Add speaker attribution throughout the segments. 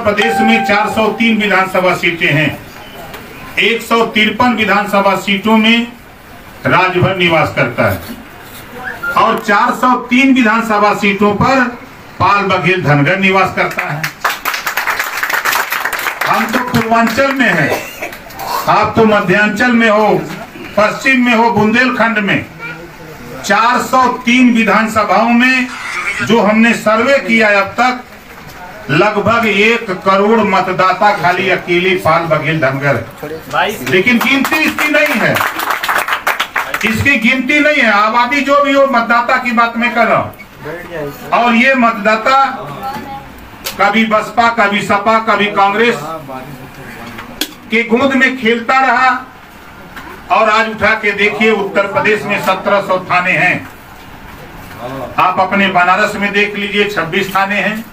Speaker 1: प्रदेश में 403 विधानसभा सीटें हैं। 153 विधानसभा सीटों में राजभर निवास करता है और 403 विधानसभा सीटों पर पाल बघेल धनगर निवास करता है। हम तो पूर्वांचल में हैं, आप तो मध्यांचल में हो, पश्चिम में हो, बुंदेलखंड में। 403 विधानसभाओं में जो हमने सर्वे किया अब तक, लगभग 1 करोड़ मतदाता खाली अकेले पाल बघेल धनगर है। लेकिन गिनती इसकी नहीं है, इसकी गिनती नहीं है। आबादी जो भी हो, मतदाता की बात मैं कर रहा हूं। और ये मतदाता कभी बसपा, कभी सपा, कभी कांग्रेस के गोद में खेलता रहा। और आज उठा के देखिए, उत्तर प्रदेश में 1700 थाने हैं। आप अपने बनारस में देख लीजिए, 26 थाने हैं।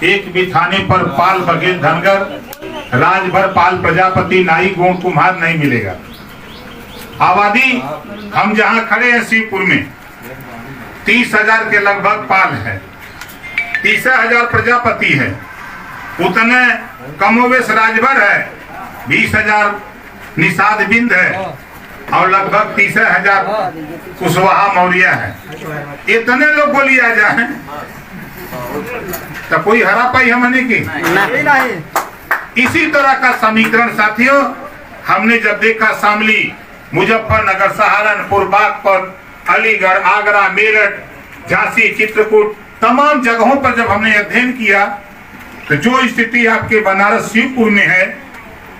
Speaker 1: एक भी थाने पर पाल बघेल धनगर, राजभर पाल प्रजापति, नाई गोंड कुम्हार नहीं मिलेगा। आबादी हम जहां खड़े हैं शिवपुर में 30,000 के लगभग पाल है, 30,000 प्रजापति है, उतने कमोवेश राजभर है, 20,000 निषाद बिंद है और लगभग 30,000 कुशवाहा मौर्य है। इतने लोग को लिया जाए तो कोई हरा पाई हमने की नहीं। इसी तरह का समीकरण साथियों हमने जब देखा, शामली, मुजफ्फरनगर, सहारनपुर, बागपत, अलीगढ़, आगरा, मेरठ, झांसी, चित्रकूट, तमाम जगहों पर जब हमने अध्ययन किया तो जो स्थिति आपके बनारस शिवपुर में है,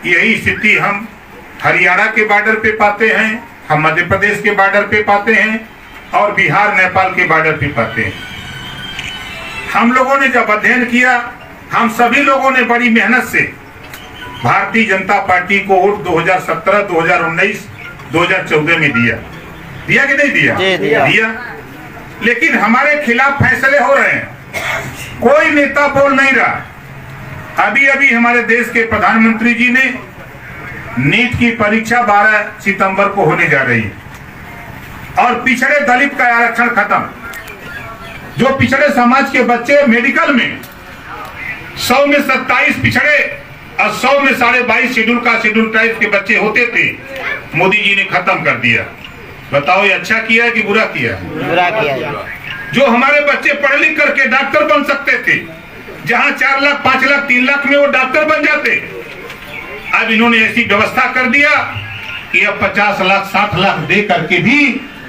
Speaker 1: यही स्थिति हम हरियाणा के बॉर्डर पे पाते हैं, हम मध्य प्रदेश के बॉर्डर पे पाते हैं और बिहार नेपाल के बॉर्डर पे पाते हैं। हम लोगों ने जब अध्ययन किया, हम सभी लोगों ने बड़ी मेहनत से भारतीय जनता पार्टी को वोट 2017, 2019, 2014 में दिया कि नहीं दिया? दिया। लेकिन हमारे खिलाफ फैसले हो रहे हैं, कोई नेता बोल नहीं रहा। अभी अभी हमारे देश के प्रधानमंत्री जी ने नीट की परीक्षा 12 सितंबर को होने जा रही है और पिछड़े दलित का आरक्षण खत्म। जो पिछड़े समाज के बच्चे मेडिकल में 100 में 27 पिछड़े और 100 में 22.5 शेड्यूल का शेड्यूल टाइप के बच्चे होते थे, मोदी जी ने खत्म कर दिया। बताओ ये अच्छा किया है कि बुरा किया?
Speaker 2: बुरा किया।
Speaker 1: जो हमारे बच्चे पढ़ लिख करके डॉक्टर बन सकते थे, जहां 4 लाख, 5 लाख, 3 लाख में वो डॉक्टर बन जाते, अब इन्होंने ऐसी व्यवस्था कर दिया कि अब 50 लाख, 60 लाख दे करके भी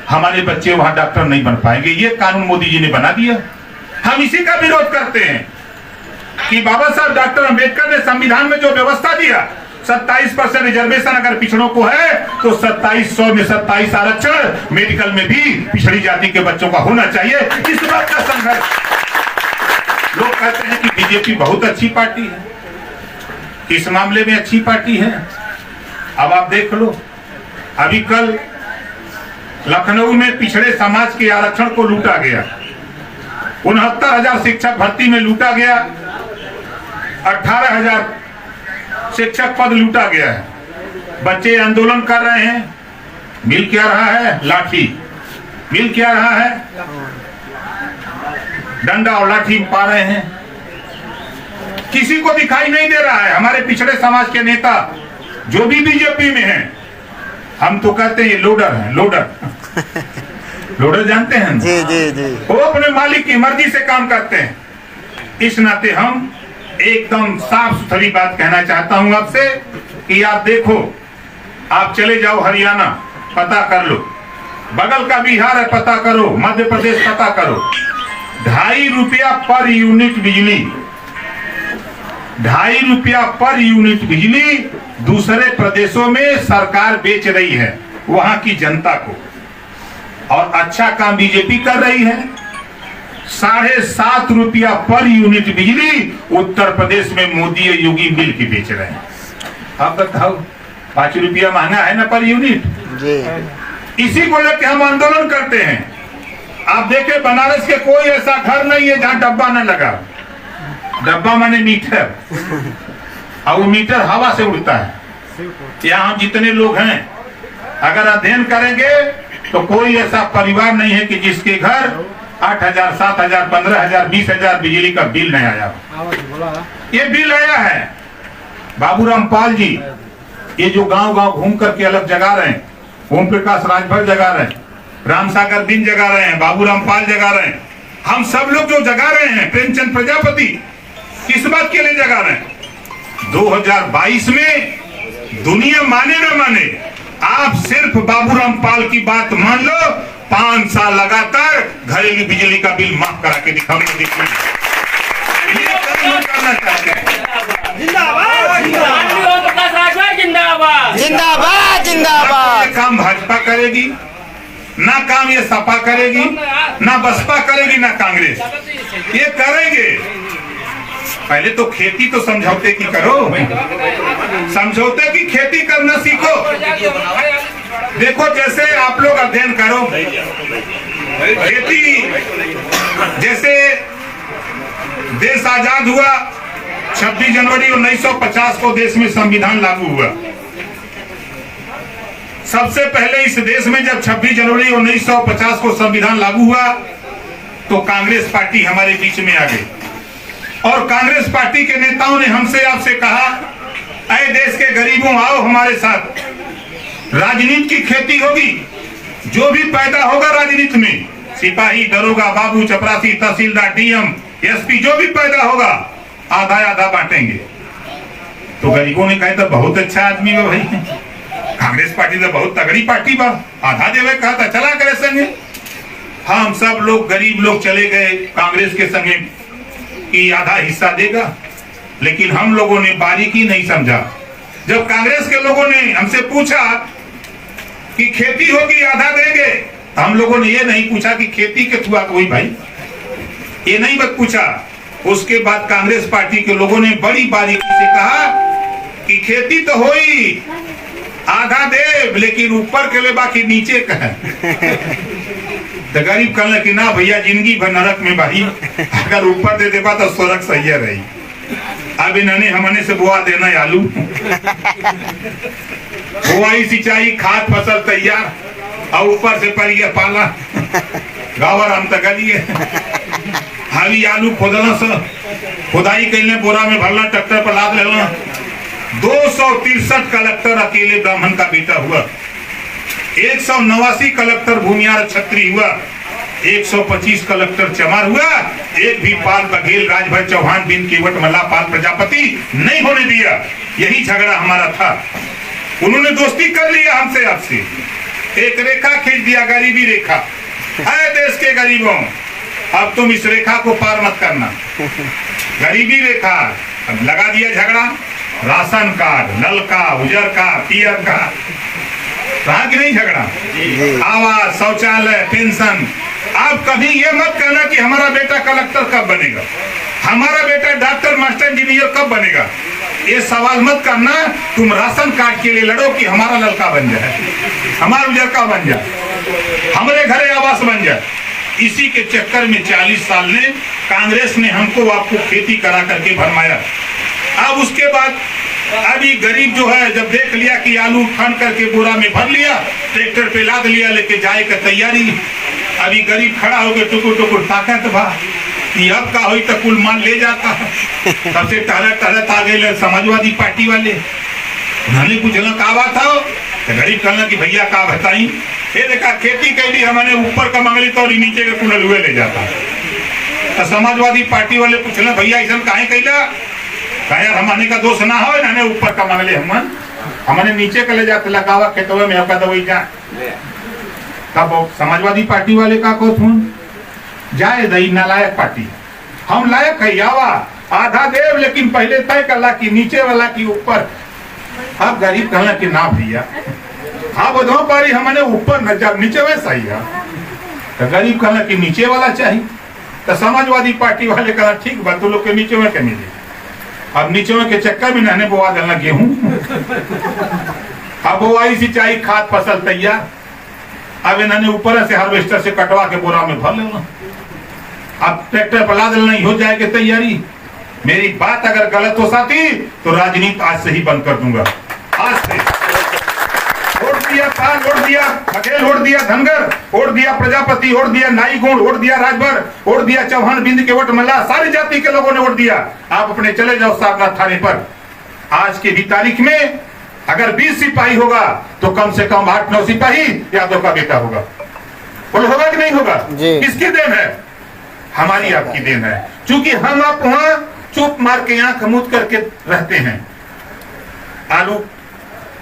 Speaker 1: हमारे बच्चे वहां डॉक्टर नहीं बन पाएंगे। ये कानून मोदी जी ने बना दिया। हम इसी का विरोध करते हैं कि बाबा साहब डॉक्टर अंबेडकर ने संविधान में जो व्यवस्था दिया, 27% रिजर्वेशन अगर पिछड़ों को है तो 2700 में 27 आरक्षण मेडिकल में भी पिछड़ी जाति के बच्चों का होना चाहिए। इस बात का संघर्ष। लोग कहते हैं कि बीजेपी बहुत अच्छी पार्टी है, इस मामले में अच्छी पार्टी है। अब आप देख लो, अभी कल लखनऊ में पिछड़े समाज के आरक्षण को लूटा गया, 69,000 शिक्षक भर्ती में लूटा गया, 18,000 शिक्षक पद लूटा गया है। बच्चे आंदोलन कर रहे हैं, मिल क्या रहा है? लाठी। मिल क्या रहा है? डंडा और लाठी पा रहे हैं। किसी को दिखाई नहीं दे रहा है। हमारे पिछड़े समाज के नेता जो भी बीजेपी में हैं, हम तो कहते हैं ये लोडर है, लोडर। लोडर जानते हैं?
Speaker 2: जी जी जी।
Speaker 1: वो अपने मालिक की मर्जी से काम करते हैं। इस नाते हम एकदम साफ सुथरी बात कहना चाहता हूं आपसे कि आप देखो, आप चले जाओ हरियाणा, पता कर लो, बगल का बिहार है, पता करो, मध्य प्रदेश पता करो, 2.5 रुपया पर यूनिट बिजली, 2.5 रुपया पर यूनिट बिजली दूसरे प्रदेशों में सरकार बेच रही है वहां की जनता को। और अच्छा काम बीजेपी कर रही है। 7.5 रुपया पर यूनिट बिजली उत्तर प्रदेश में मोदी और योगी मिल के बेच रहे हैं। आप बताओ, 5 रुपया महंगा है ना पर यूनिट जी। इसी को लेकर हम आंदोलन करते हैं। आप देखें, बनारस के कोई ऐसा घर नहीं है जहां डब्बा न लगा। डब्बा माने मीटर, और वो मीटर हवा से उड़ता है। यहाँ जितने लोग हैं, अगर अध्ययन करेंगे तो कोई ऐसा परिवार नहीं है कि जिसके घर 8,000, 7,000, 15,000, 20,000 बिजली का बिल नहीं आया। ये बिल आया है बाबूराम पाल जी, ये जो गांव गांव घूम करके अलग जगा रहे हैं, ओम प्रकाश राजभर जगा रहे हैं, रामसागर बिन जगा रहे हैं, बाबूराम पाल जगा रहे हैं, हम सब लोग जो जगा रहे हैं, प्रेमचंद प्रजापति किस बात के लिए जगा रहे हैं? 2022 में दुनिया माने ना माने, आप सिर्फ बाबूराम पाल की बात मान लो, 5 साल लगातार घरेलू बिजली का बिल माफ करा के दिखाऊंगा। करना चाहते हैं।
Speaker 2: जिंदाबाद जिंदाबाद जिंदाबाद।
Speaker 1: ये काम भाजपा करेगी ना, काम ये सपा करेगी ना, बसपा करेगी ना कांग्रेस, ये करेंगे। पहले तो खेती तो समझौते की करो, समझौते की खेती करना सीखो। देखो जैसे आप लोग अध्ययन करो, खेती जैसे देश आजाद हुआ 26 जनवरी 1950 को देश में संविधान लागू हुआ। सबसे पहले इस देश में जब 26 जनवरी 1950 को संविधान लागू हुआ तो कांग्रेस पार्टी हमारे बीच में आ गई और कांग्रेस पार्टी के नेताओं ने हमसे आपसे कहा, ऐ देश के गरीबों आओ हमारे साथ, राजनीति की खेती होगी, जो भी पैदा होगा राजनीति में, सिपाही, दरोगा, बाबू, चपरासी, तहसीलदार, डीएम, एसपी, जो भी पैदा होगा आधा आधा बांटेंगे। तो गरीबों ने कहा तो बहुत अच्छा आदमी है भाई, कांग्रेस पार्टी तो बहुत तगड़ी पार्टी बा, आधा देवे कहा था, चला करे संगे। हम सब लोग गरीब लोग चले गए कांग्रेस के संगे कि आधा हिस्सा देगा, लेकिन हम लोगों ने बारीकी नहीं समझा। जब कांग्रेस के लोगों ने हमसे पूछा कि खेती होगी आधा देंगे, तो हम लोगों ने ये नहीं पूछा कि खेती के थुआ कोई भाई, ये नहीं बात पूछा। उसके बाद कांग्रेस पार्टी के लोगों ने बड़ी बारीकी से कहा कि खेती तो होई आधा दे, लेकिन ऊपर के लिए बाकी नीचे का है। तो गरीब कहने कि ना भैया, जिंदगी भर नरक में भाई, अगर ऊपर दे देगा तो स्वर्ग सही रही। अब इन्होंने हमने से बुआ देना आलू, बुआई, सिंचाई, खाद, फसल तैयार और ऊपर से पड़ गया पाला, गावर हम तक गलिए हावी आलू खोदना से खुदाई कैले, बोरा में भरना, ट्रैक्टर पर लाद लेना। 263 कलेक्टर अकेले ब्राह्मण का बेटा हुआ, 189 कलेक्टर भूमियार छत्री हुआ, 125 कलेक्टर चमार हुआ, एक भी पाल बघेल, राजभर चौहान, बिन केवट, मल्ला पाल प्रजापति नहीं होने दिया। यही झगड़ा हमारा था। उन्होंने दोस्ती कर लिया हमसे, आपसे एक रेखा खींच दिया, गरीबी रेखा है देश के गरीबों, अब तुम इस रेखा को पार मत करना, गरीबी रेखा। अब लगा दिया झगड़ा, राशन कार्ड, नल का, उजर का, पियर का, कहा कि नहीं झगड़ा, आवास, शौचालय, पेंशन। आप कभी ये मत कहना कि हमारा बेटा कलेक्टर कब बनेगा, हमारा बेटा डॉक्टर, मास्टर, इंजीनियर कब बनेगा। ये सवाल मत करना। तुम राशन कार्ड के लिए लड़ो कि हमारा लड़का बन जाए, हमारा उजर का बन जाए, हमारे घरे आवास बन जाए। इसी के चक्कर में 40 साल ने कांग्रेस ने हमको आपको खेती करा करके भरमाया। अब उसके बाद अभी गरीब जो है, जब देख लिया कि आलू खन करके बोरा में भर लिया, ट्रैक्टर पे लाद लिया, लेके जाए का तैयारी। अभी गरीब खड़ा हो गया, टुकुर टुकुर ताकत भा, अब का हुई तो कुल माल ले जाता। सबसे टहलत आ गए समाजवादी पार्टी वाले, उन्होंने पूछना का बात था, तो गरीब कहना कि भैया का बताई, फिर देखा खेती कैली हमने ऊपर का मंगली तो नीचे के कुल हुए ले जाता। तो समाजवादी पार्टी वाले पूछना भैया ऐसा काहे कैला, यार हमारे का दोष ना हो, इन्होंने ऊपर का मंगले हमने नीचे का ले जाते, लगावा खेतवे में होगा तो वही जा। तब समाजवादी पार्टी वाले का को जाए दई, नालायक पार्टी, हम लायक है यावा आधा देव, लेकिन पहले तय करला कि नीचे वाला की ऊपर। अब गरीब कहला कि ना भैया, हाँ बधो पारी हमने ऊपर न जा, नीचे वैसा ही है। तो गरीब कहला कि नीचे वाला चाहिए। तो समाजवादी पार्टी वाले कहा ठीक बात, तो लोग के नीचे में क्या मिले। अब नीचे में के चक्कर में नहने बोआ देना गेहूं, अब बोआई, सिंचाई, खाद, फसल तैयार। अब इन्होंने ऊपर से हार्वेस्टर से कटवा के बोरा में भर लेना, अब ट्रैक्टर पर ला देना, हो जाएगी तैयारी। मेरी बात अगर गलत हो साथी तो राजनीति आज से ही बंद कर दूंगा। आज से वोट दिया था चौहान वोट दिया, बघेल वोट दिया, धनगर वोट दिया, प्रजापति वोट दिया, नाई गोंड वोट दिया, राजभर वोट दिया, चौहान बिंद के वोट मल्ला, सारी जाति के लोगों ने वोट दिया। आप अपने चले जाओ सारनाथ थाने पर। आज की भी तारीख में अगर 20 सिपाही होगा तो कम से कम 8-9 सिपाही यादव का बेटा होगा। बोलो होगा कि नहीं होगा? किसकी देन है? हमारी आपकी देन है। क्योंकि हम आप वहां चुप मार के आंख मूंद करके रहते हैं। आलू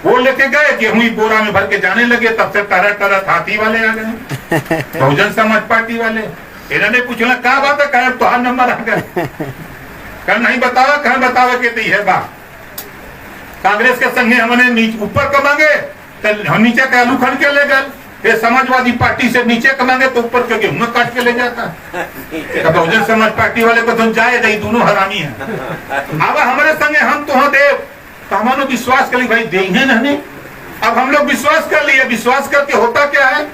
Speaker 1: वो लेके गए, गेहूं बोरा में भर के जाने लगे, तब से तरह तरह हाथी वाले आ गए, बहुजन समाज पार्टी वाले। इन्होंने पूछना क्या बात है, कहे तो नंबर आ गए, कल नहीं बतावा, कहे बतावा के है बा कांग्रेस के संगे हमने ऊपर कमांगे तो नीचे का आलू खन के ले गए, ये समाजवादी पार्टी से नीचे कमांगे तो ऊपर के गेहूं काट के ले जाता। तो बहुजन समाज पार्टी वाले को तो जाए जाए, दोनों हरामी है। अब हमारे संगे हम तो हाँ देव, तो हमारे विश्वास कर ली भाई देंगे नहीं। अब हम लोग विश्वास कर लिए, विश्वास करके होता क्या है,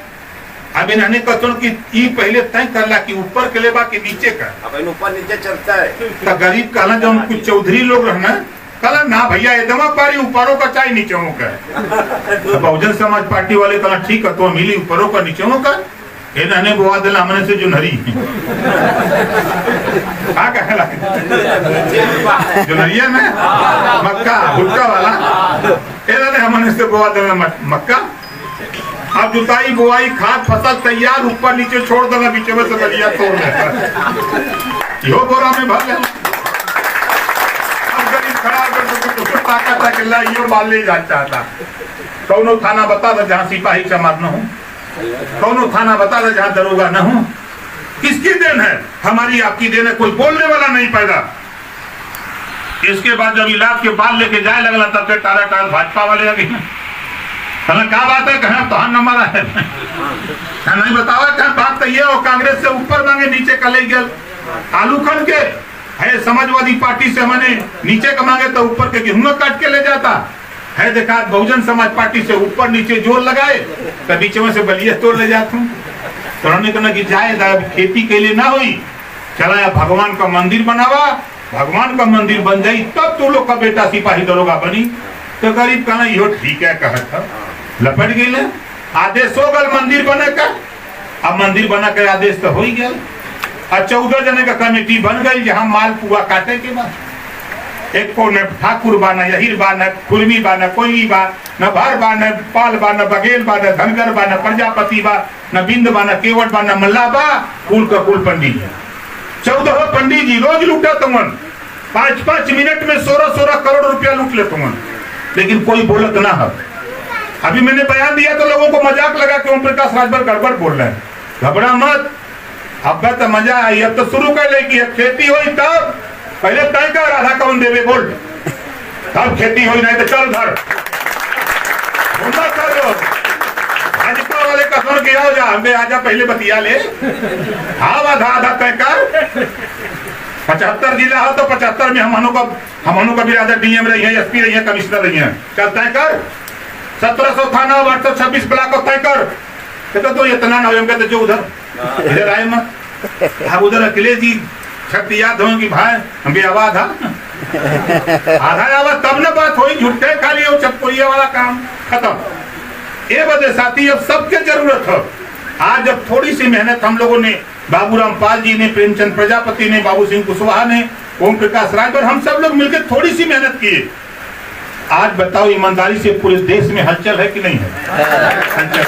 Speaker 1: अब इन्होंने कथन की पहले तय कर ला कि ऊपर के लेबा के नीचे का, अब ऊपर नीचे चलता है। तो गरीब कहला जो कुछ चौधरी लोग रहना कहला ना भैया एकदम पारी ऊपरों का चाहे नीचे का। तो बहुजन समाज पार्टी वाले कहला ठीक है तो मिली ऊपरों का नीचे का, इन्होंने बुआ दिला हमने से जो नरी क्या कहला जो नरिया में मक्का भुट्टा वाला, इन्होंने हमने से बुआ दिला मक्का। अब जुताई बुआई खाद फसल तैयार, ऊपर नीचे छोड़ देना, बीच में से बलिया तोड़ देता, यो बोरा में भर ले। अब गरीब खड़ा कर ताकत है कि ला यो माल ले जाता था। कौनो थाना बता दे जहाँ सिपाही चमार न हो, कौनो थाना बता दे जहाँ दरोगा न हो। किसकी देन है? हमारी आपकी देन है। कोई बोलने वाला नहीं पैदा। इसके बाद जब इलाज के बाल लेके जाए लगला तब से टारा टाल भाजपा वाले आ गए, क्या बात है, कहें तो नंबर है नहीं बतावा, कहें बात तो ये हो कांग्रेस से ऊपर मांगे नीचे का ले गया आलू खन के है, समाजवादी पार्टी से हमने नीचे का मांगे तो ऊपर के गेहूं काट के ले जाता है। देखा बहुजन समाज पार्टी से ऊपर नीचे जोर लगाए तो बीच में से बलिया तोड़ ले जाता हूँ। तो उन्होंने कहना कि जाए खेती के लिए ना हुई, चला या भगवान का मंदिर बनावा, भगवान का मंदिर बन जाई तब तो लोग का बेटा सिपाही दरोगा बनी। तो गरीब कहना यो ठीक है, कहा था लपट गई, आदेश हो गल मंदिर बने का। अब मंदिर बना के आदेश तो हो ही गया, और 14 जने का कमेटी बन गई जहां माल पुआ काटे के बाद एक को न ठाकुर बा, न यहीर बा, न कुर्मी बा, न कोई बा, न भार बा, न पाल बा, न बघेल बा, न धनगर बा, न प्रजापति बा, न बिंद बा, न केवट बा, न मल्ला बा, कुल का कुल पंडित जी। 14 पंडित जी रोज लूटा तुमन, 5-5 मिनट में 16 करोड़ रुपया लूट ले तुमन, लेकिन कोई बोलत ना है। अभी मैंने बयान दिया तो लोगों को मजाक लगा कि ओम प्रकाश राजभर गड़बड़ बोल रहे हैं। घबरा मत, अब तो मजा आई। अब तो शुरू कर ले कि खेती हुई तब पहले तय कर आधा कौन देवे बोल, तब खेती हुई, नहीं तो चल घर भाजपा वाले कसम के आओ जा, हमें आजा पहले बतिया ले। हाँ आधा तय कर। 75 जिला हो तो 75 में हम का भी आधा डीएम रही है, एसपी रही है, कमिश्नर रही है, चल तय कर। 1700 थाना 826 ब्लॉक तय कर। तो इतना ना हो तो जो उधर इधर आए मत, हम उधर अकेले जी शक्ति याद हो कि भाई हम भी आवाज आधा आवाज तब ना बात हुई, झूठे खाली हो चपकोरिया वाला काम खत्म। ये वजह साथी अब सबके जरूरत है। आज जब थोड़ी सी मेहनत हम लोगों ने, बाबूराम पाल जी ने, प्रेमचंद प्रजापति ने, बाबू सिंह कुशवाहा ने, ओम प्रकाश राजभर, हम सब लोग मिलकर थोड़ी सी मेहनत किए। आज बताओ ईमानदारी से पूरे देश में हलचल है कि नहीं है? हलचल है।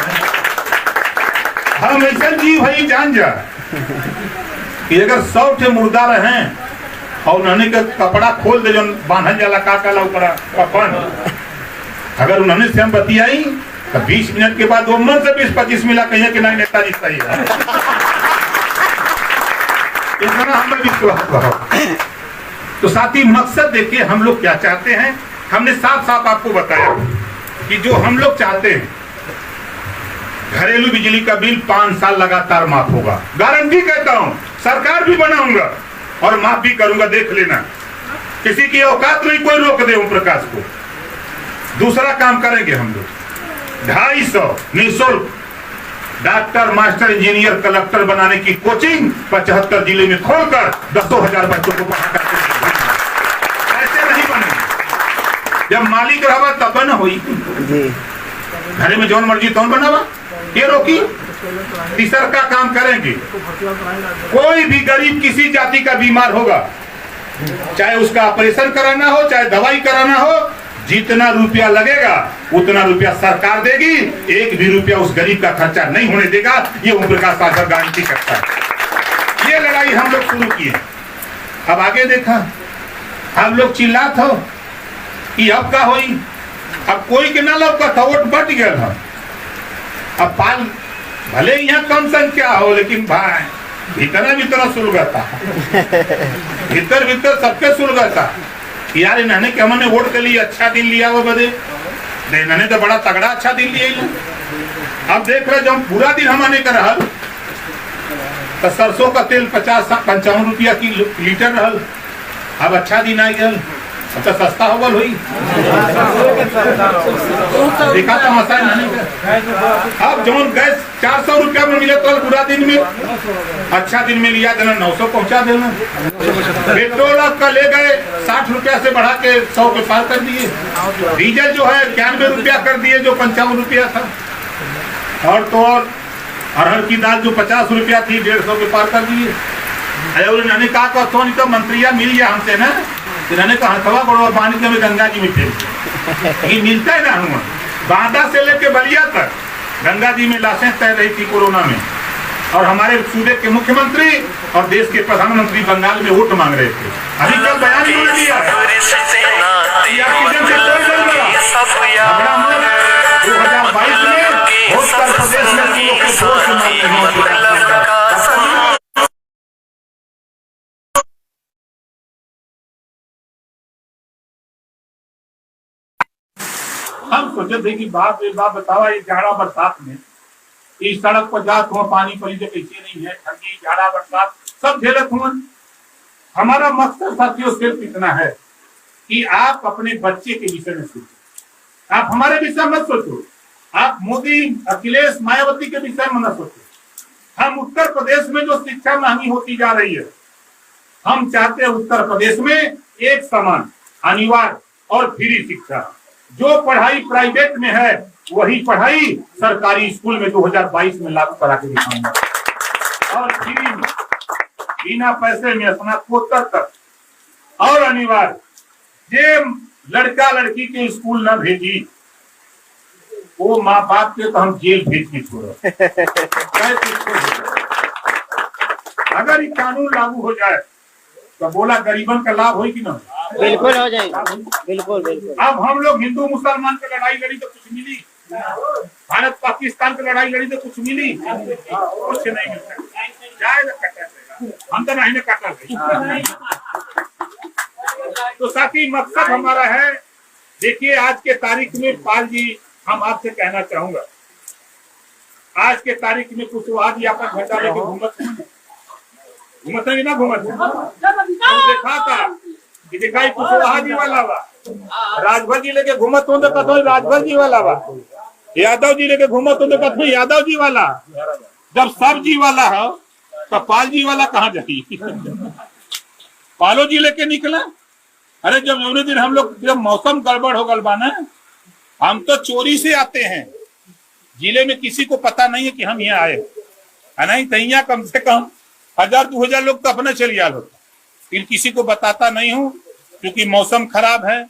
Speaker 1: हम ऐसा जीव भाई जान जा कि अगर 100 ठे मुर्दा रहे और उन्होंने का कपड़ा खोल दे जो बांधल जाला का कपन, अगर उन्होंने से हम बतियाई तो 20 मिनट के बाद वो मन से 20-25 मिला कहिए कि नहीं नेताजी सही है। इतना हमें विश्वास करो। तो साथी मकसद देखिए हम लोग क्या चाहते हैं, हमने साफ साफ आपको बताया कि जो हम लोग चाहते हैं घरेलू बिजली का बिल 5 साल लगातार माफ होगा, गारंटी कहता हूं। सरकार भी बनाऊंगा और माफ भी करूंगा, देख लेना। किसी की औकात नहीं कोई रोक दे ओम प्रकाश को। दूसरा काम करेंगे हम लोग, 250 निःशुल्क डॉक्टर, मास्टर, इंजीनियर, कलेक्टर बनाने की कोचिंग 75 जिले में खोलकर 10,000 बच्चों को पढ़ाकर ऐसे नहीं बने। जब मालिक रहा तब न हुई, घरे में जौन मर्जी तौन बनावा, ये रोकी। तीसर का काम करेंगे, कोई भी गरीब किसी जाति का बीमार होगा, चाहे उसका ऑपरेशन कराना हो, चाहे दवाई कराना हो, जितना रुपया लगेगा उतना रुपया सरकार देगी, एक भी रुपया उस गरीब का खर्चा नहीं होने देगा। ये ओम प्रकाश पाठक गारंटी करता है। ये लड़ाई हम लोग शुरू किए। अब आगे देखा, हम लोग चिल्लात हो कि अब का होई, अब कोई के ना लौका था, वोट बट गया था। अब पाल भले यहाँ कम संख्या हो, लेकिन भाई भीतर भीतर सुलगता, भीतर भीतर सबके सुलगता। यार इन्होंने क्या हमने वोट के लिए अच्छा दिन लिया वो बदे, इन्होंने तो बड़ा तगड़ा अच्छा दिन लिया। अब देख रहे जब पूरा दिन हमने कर रहा तो सरसों का तेल 50-55 रुपया की लीटर रहल। अब अच्छा दिन आई गल, अब तो सस्ता हो गल हुई। देखा तो मसा अब जौन गैस 400 रुपया में मिले तो पूरा दिन में, अच्छा दिन में लिया देना 900 पहुंचा देना। पेट्रोल आपका ले गए 60 रुपया से बढ़ा के 100 के पार कर दिए। डीजल जो है 91 रुपया कर दिए जो 55 रुपया था। और तो और अरहर की दाल जो 50 रुपया थी 150 के पार कर दिए। इन्होंने कहा तो मंत्रिया मिल गया हमसे ना, इन्होंने कहा हथवा बड़ो पानी के गंगा जी में फेंक, ये मिलता है ना। हम बांदा से लेके बलिया तक गंगा जी में लाशें तैर रही थी कोरोना में, और हमारे सूबे के मुख्यमंत्री और देश के प्रधानमंत्री बंगाल में वोट मांग रहे थे। अभी कल बयान इन्होंने दिया है 2022 में उत्तर प्रदेश में हम सोचे थे कि बाप रे बाप बतावा, ये जाड़ा बरसात में इस सड़क पर जात हुआ, पानी पली तो कैसे नहीं है, ठंडी जाड़ा बरसात सब झेलत हुआ। हमारा मकसद साथियों सिर्फ इतना है कि आप अपने बच्चे के विषय में सोचो, आप हमारे विषय मत सोचो, आप मोदी अखिलेश मायावती के विषय में न सोचो। हम उत्तर प्रदेश में जो शिक्षा महंगी होती जा रही है, हम चाहते हैं उत्तर प्रदेश में एक समान अनिवार्य और फ्री शिक्षा। जो पढ़ाई प्राइवेट में है वही पढ़ाई सरकारी स्कूल में 2022 में लागू करा के दिखाऊंगा, और फ्री में बिना पैसे में स्नातकोत्तर तक। और अनिवार्य, जे लड़का लड़की के स्कूल न भेजी वो माँ बाप के तो हम जेल भेज के छोड़ो। अगर ये कानून लागू हो जाए तो बोला गरीबन का लाभ हो कि ना?
Speaker 2: बिल्कुल हो जाएगा, बिल्कुल बिल्कुल।
Speaker 1: अब हम लोग हिंदू मुसलमान की लड़ाई लड़ी तो कुछ मिली, भारत पाकिस्तान की लड़ाई लड़ी तो कुछ मिली, कुछ नहीं मिलता। हम तो नहीं काटा। तो साथी मकसद हमारा है, देखिए आज के तारीख में पाल जी, हम आपसे कहना चाहूंगा, आज के तारीख में कुछ आज यहाँ पर घंटा लेके घूमत नहीं ना घूमत देखा था कि दिखाई कुशवाहा जी वाला बा, राजभर जी लेके घूमत हो तो कथो राजभर जी वाला बा, यादव जी लेके घूमत हो तो कथो यादव जी वाला। जब सब जी वाला हो तो पाल जी वाला कहाँ जाती? पालो जी लेके निकला। अरे जब उन्होंने दिन हम लोग जब मौसम गड़बड़ हो गल बा ना, हम तो चोरी से आते हैं, जिले में किसी को पता नहीं है कि हम यहाँ आए, नहीं तो यहाँ कम से कम 1000-2000 लोग तो अपने चले आल होता, फिर किसी को बताता नहीं हूँ क्योंकि मौसम खराब है,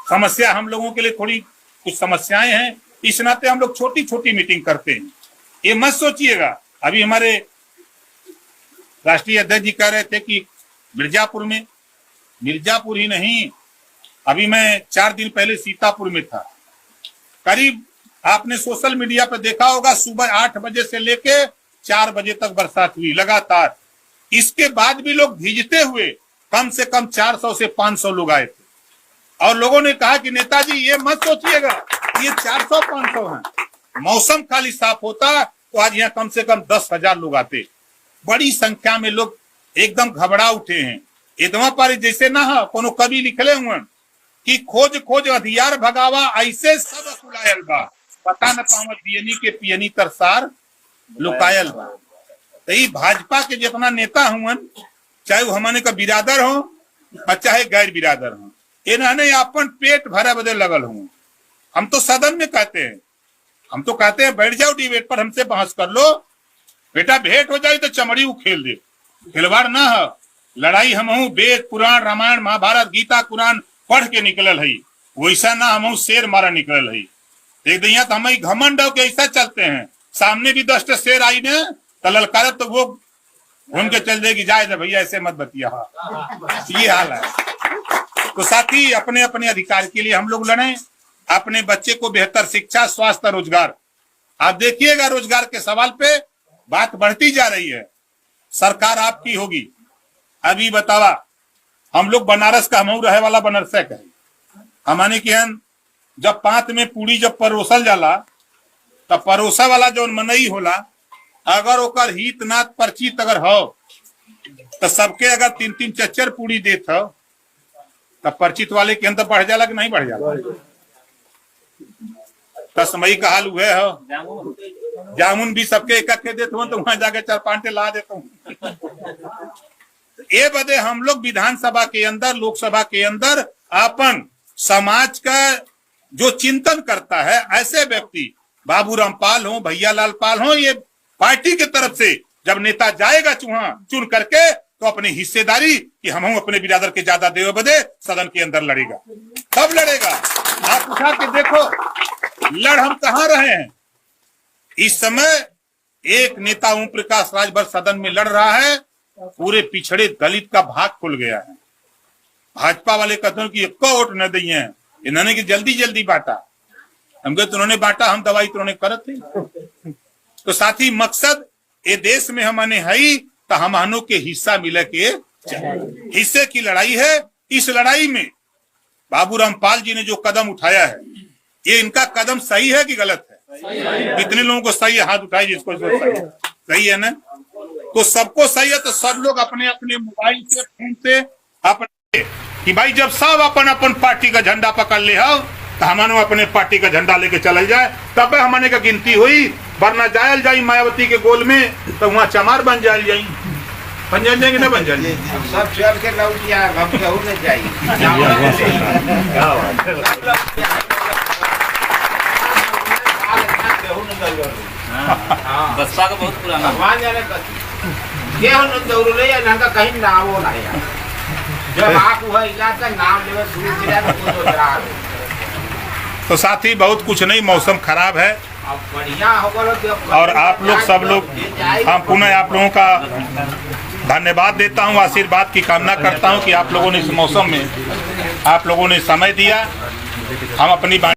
Speaker 1: समस्या हम लोगों के लिए थोड़ी कुछ समस्याएं हैं, इस नाते हम लोग छोटी छोटी मीटिंग करते हैं। ये मत सोचिएगा, अभी हमारे राष्ट्रीय अध्यक्ष जी कह रहे थे कि मिर्जापुर ही नहीं, अभी मैं 4 दिन पहले सीतापुर में था। करीब आपने सोशल मीडिया पर देखा होगा, सुबह 8 बजे से लेके 4 बजे तक बरसात हुई लगातार। इसके बाद भी लोग भीजते हुए कम से कम 400 से 500 लोग आए थे, और लोगों ने कहा कि नेताजी ये मत सोचिएगा ये 400-500 हैं, मौसम खाली साफ होता तो आज यहाँ कम से कम 10,000 लोग आते। बड़ी संख्या में लोग एकदम घबरा उठे हैं। इदवा पर जैसे ना हो कोनो कवि लिखले हुए कि खोज खोज अधियार भगावा ऐसे सब अकुलायल बा, पता न पावत दियनी के पियनी तरसार लुकायल बा। तो ये भाजपा के जितना नेता हुए, चाहे वो हमारे का बिरादर हो और चाहे गैर बिरादर हो, इन्होंने अपन पेट भरे बदे लगल हुए। हम तो सदन में कहते हैं, हम तो कहते हैं बैठ जाओ डिबेट पर, हमसे बहस कर लो बेटा, भेंट हो जाए तो चमड़ी उखेल दे, खिलवाड़ ना है। लड़ाई हमहू वेद पुराण रामायण महाभारत गीता कुरान पढ़ के निकलल है, वैसा ना हमहू शेर मारा निकलल है। देख दिया तो हम घमंड हो के ऐसा चलते हैं, सामने भी 10 शेर आई ने तो ललकारत तो वो घूम के चल जाएगी, जाए दे भैया ऐसे मत बतिया। ये हाल है। तो साथी अपने अपने अधिकार के लिए हम लोग लड़े, अपने बच्चे को बेहतर शिक्षा स्वास्थ्य रोजगार। आप देखिएगा रोजगार के सवाल पे बात बढ़ती जा रही है, सरकार आपकी होगी। अभी बतावा हम लोग बनारस का, हम रहे वाला बनारस का, हमारे के जब पांत में पूरी जब परोसल जाला तब परोसा वाला जो मनई होला, अगर ओकर हित नाथ परिचित अगर हो तो सबके अगर 3-3 4-4 पूरी देत हो तब परिचित वाले के अंदर बढ़ जाला कि नहीं बढ़ जाला। तस्मई का हाल हुए हो, जामुन भी सबके एक देते हो तो वहां जाके 4-5 ला देता हूँ। ये बदे हम लोग विधानसभा के अंदर लोकसभा के अंदर अपन समाज का जो चिंतन करता है ऐसे व्यक्ति, बाबूराम पाल हो भैया लाल पाल हो, ये पार्टी की तरफ से जब नेता जाएगा चुन करके तो अपनी हिस्सेदारी कि हम अपने बिरादर के ज्यादा देवे बदे सदन के अंदर लड़ेगा, तब लड़ेगा। आप उठा के देखो लड़ हम कहाँ रहे हैं। इस समय एक नेता ओम प्रकाश राजभर सदन में लड़ रहा है, पूरे पिछड़े दलित का भाग खुल गया है। भाजपा वाले कहते हैं कि एक वोट न दिए हैं, इन्होंने की जल्दी जल्दी बांटा, हम कहे उन्होंने बांटा, हम दवाई तो उन्होंने करत थे। तो साथी मकसद ये देश में हमने है तो हमनों के हिस्सा मिले के हिस्से की लड़ाई है। इस लड़ाई में बाबूराम पाल जी ने जो कदम उठाया है, ये इनका कदम सही है कि गलत है? कितने लोगों को सही है? हाथ उठाए जिसको सही है ना। तो सबको सही है तो सब लोग अपने अपने मोबाइल से फोन से अपने कि भाई जब सब अपन अपन पार्टी का झंडा पकड़ ले हो तो हमने अपने पार्टी का झंडा लेके चल जाए, तब हमने का गिनती हुई। वरना जायल जाई मायावती के गोल में तो वहाँ चमार बन जायल जाई, बन जाएंगे ना बन जाएंगे
Speaker 3: सब चल के लौटिया हम कहूं न जाई।
Speaker 2: बसपा का बहुत पुराना
Speaker 3: भगवान जाने ये हम दौड़ ले या ना कहीं नाम हो ना यार, जब आप हुआ इलाका नाम लेवे शुरू किया तो डरा।
Speaker 1: तो साथी बहुत कुछ नहीं, मौसम खराब है
Speaker 3: बढ़िया होगा
Speaker 1: और आप लोग सब लोग, हम पुनः आप लोगों का धन्यवाद देता हूं, आशीर्वाद की कामना करता हूं कि आप लोगों ने इस मौसम में आप लोगों ने समय दिया। हम अपनी